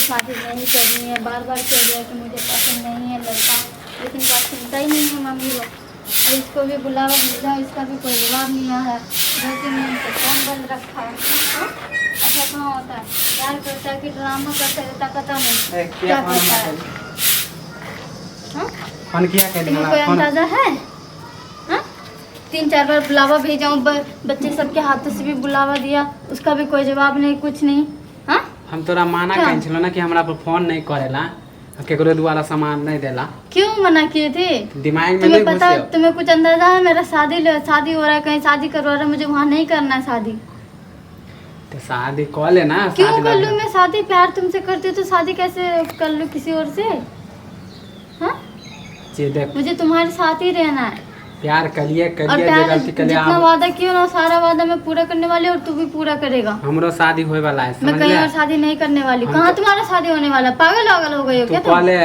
शादी नहीं करनी है, बार बार कह रहा है कि मुझे पसंद नहीं है लड़का, लेकिन बात सुनता ही नहीं है मम्मी लोग। और इसको भी बुलावा भेजा, इसका भी कोई जवाब नहीं आया है। 2-3 दिन से फोन बंद रखा है। ऐसा कहाँ होता है? प्यार करता है कि ड्रामा करता रहता, पता नहीं क्या करता है। फोन किया तुम्हें कोई अंदाजा है? 3-4 बार बुलावा भेजा हूँ, बच्चे सबके हाथों से भी बुलावा दिया, उसका भी कोई जवाब नहीं, कुछ नहीं। हाँ, हम तोरा माना कहीं छलो ना कि हमरा पर फोन नहीं करेला, केकरो द्वारा सामान नहीं देला। क्यों मना किए थे? दिमाग में तुम्हें नहीं पता, घुसियो। तुम्हें कुछ अंदाजा है? मेरा शादी हो रहा है, कहीं शादी करवा रहा है, मुझे वहाँ नहीं करना है शादी। तो शादी कर ले ना। क्यों शादी कर लगे। लूँ मैं शादी? प्यार तुमसे करती हूँ तो शादी कैसे कर लूँ किसी और से? हाँ, जी देख, मुझे तुम्हारे साथ ही रहना है। प्यार करिए और करिए, प्यार गलती कर लिया। जितना वादा किया ना, सारा वादा मैं पूरा करने वाली हूँ और तू भी पूरा करेगा। हमरो शादी होए वाला है, मैं समझ कहीं ले। और शादी नहीं करने वाली। हम कहाँ तो- तुम्हारा शादी होने वाला? पागल वागल हो गए हो तू क्या कह तुम? ले,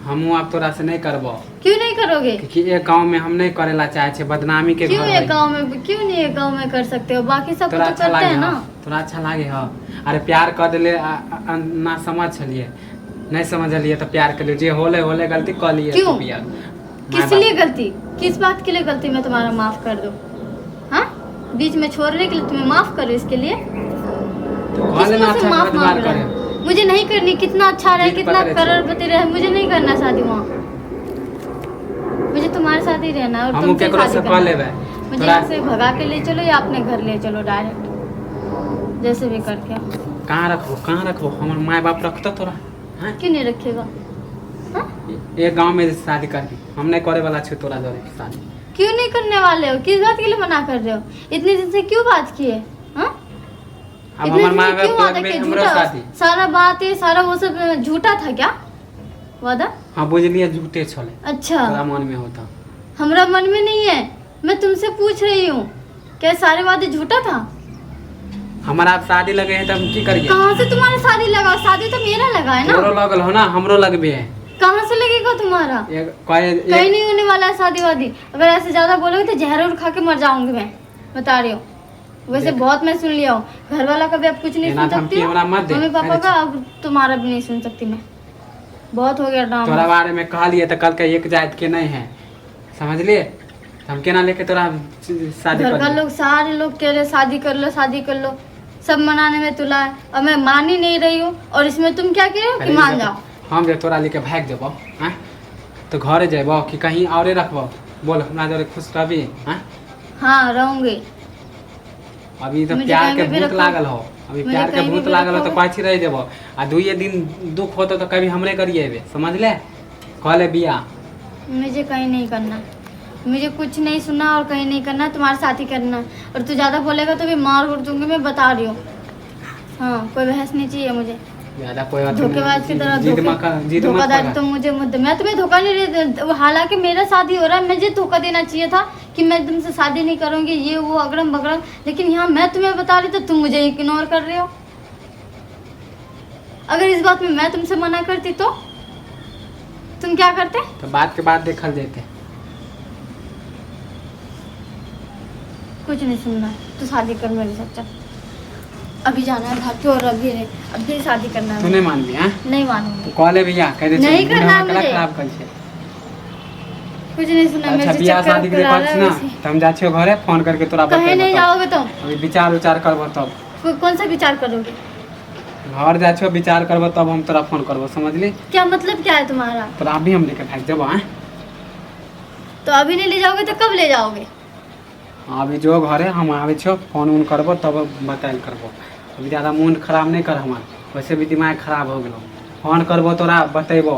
हमहू अब तोरा से नहीं करबो। क्यों नहीं करोगे? कि एक गांव में हम नहीं करेला चाहे छे, बदनामी के क्यों घर एक है। गाँव में, क्यों नहीं एक गाँव में कर सकते हो? बाकी सब तोरा तो अच्छा करते लागे हैं ना। तोरा अच्छा लागे हाँ। अरे प्यार कर दिले ना समझ छलिए, नहीं समझलिए तो प्यार कर लिए, जे होले होले गलती कर लिए। क्यों? तो प्यार किस लिए गलती? किस बात के लिए गलती मैं तुम्हारा माफ कर दूं? हाँ, बीच में छोड़ने के लिए तुम्हें माफ करो? इसके लिए तो किस कहले ना मुंह से अच्छा माफ बार मांग रहा करे। है? मुझे नहीं करनी, कितना अच्छा रहे, जीत कितना पकड़े थे। करोड़पति रहे, मुझे नहीं करना शादी वहाँ। मुझे तुम्हारे साथ ही रहना है और हमहू तुमसे केकरो शादी से करना कर है। लेबे। मुझे तोरा यहाँ से भगा के ले चलो या अपने घर ले चलो डायरेक्ट, जैसे भी करके। कहाँ रखबो? हमर माँ बाप रखतो तोरा? हाँ? क्यों नहीं रखेगा? हाँ? एक गांव में शादी करके हम नहीं करे वाला छे तोरा जोरे शादी। क्यों नहीं करने वाले हो? किस बात के लिए मना कर रहे हो? इतने दिन से क्यों बात किए? हाँ, अब इतने हमर दिन माँ से क्यों बाप वादा लगबे किए? हमरो झूठा शादी। सारा बात है, सारा वो सब झूठा था क्या वादा? हाँ बुझलिए, झूठे छले। अच्छा, तोरा मन में होता। हमरा मन में नहीं है, मैं तुमसे पूछ रही हूँ, क्या सारे वादे झूठा था? हमारा अब शादी लगे है तो हम की करिए? कहाँ से तुम्हारा शादी लगा? शादी तो मेरा लगा है ना। तोरो लगल हो ना, हमरो लगबे है। कहाँ से लगेगा तुम्हारा? कहीं एक नहीं होने वाला है शादी वादी। अगर ऐसे ज्यादा बोलोगे तो जहर उड़ खा के मर जाऊंगी मैं, बता रही हूँ। वैसे देख। बहुत मैं सुन लिया हूँ, घर वाला का भी अब कुछ नहीं एना सुन धमकी सकती हूँ, हमरा मत दे। मम्मी पापा का अब तुम्हारा भी नहीं सुन सकती मैं। बहुत हो गया तोरा ड्रामा। बारे में कहलिए तो कल के एक जात के नहीं है, समझ लिए? हम केना लेके तोरा शादी घर का कर लोग, सारे लोग कह रहे शादी कर लो, शादी कर लो, सब मनाने में तुला है और मैं मान ही नहीं रही हूँ। और इसमें तुम क्या कह रहे हो कि मान जाओ? हम जे तोरा लेके भाग जेबो हाँ, तो घरे जेबो कि कहीं औरे रखबो? बोल, हमरा जोरे खुश रहबी हाँ? हाँ, रहूंगी। अभी तो मुझे प्यार कहीं के भी भूत रखो। लागल हो, अभी मुझे प्यार के कहीं भूत भी लागल हो तो रखोगे। पाछी रह जेबो। आ 2 दिन दुख होतो तो कभी हमरे करिए बे, समझ ले? कहले बिया मुझे कहीं नहीं करना, मुझे कुछ नहीं सुनना और कहीं नहीं करना, तुम्हारे साथ ही करना है। और तू ज़्यादा बोलेगा तो भी मार उड़ दूंगी, मैं बता रही हूँ। हाँ, कोई बहस नहीं चाहिए मुझे। ज्यादा कोई अथी धोखेबाज की तरह जिद मत धोखाधड़ी कर। तो मुझे मत, मैं तुम्हें धोखा नहीं दे। हालांकि मेरा शादी हो रहा है, मुझे धोखा देना चाहिए था कि मैं तुमसे शादी नहीं करूंगी, ये वो अगड़म बगड़म। लेकिन यहाँ मैं तुम्हें बता रही तो तुम मुझे इग्नोर कर रहे हो। अगर इस बात में मैं तुमसे मना करती तो तुम क्या करते? तो बात के बाद देखल जेते। कुछ नहीं सुनना है, तू शादी कर मेरे साथ, चल। अभी जाना है भाग के, और अभी शादी करना तू है। नहीं मानबी हां? नहीं मानूंगी, कहले बिया कह दे नहीं करना है मुझे। खराब कर छे। कुछ नहीं सुनना। अच्छा मुझे बिया चक्कर शादी के करा पास रहा है ना वैसे। तो हम जाछियो घरे, फोन करके तोरा कहीं बताइबो। नहीं जाओगे तुम? अभी विचार करबो तब। कौन सा विचार करोगे? घर जाछियो विचार करबो तब हम तोरा फोन करबो, समझ ली? क्या मतलब क्या है तुम्हारा? तोरा अभी हम लेके भाग जेबो हां? तो अभी नहीं ले जाओगे तो कब ले जाओगे? अभी जो घरे हम आवे छियो, फोन उन करबो तब बताइल करबो। अभी ज्यादा मूड खराब नहीं कर हमार, वैसे भी दिमाग खराब हो गेलो। फोन करबो तोरा बतेबो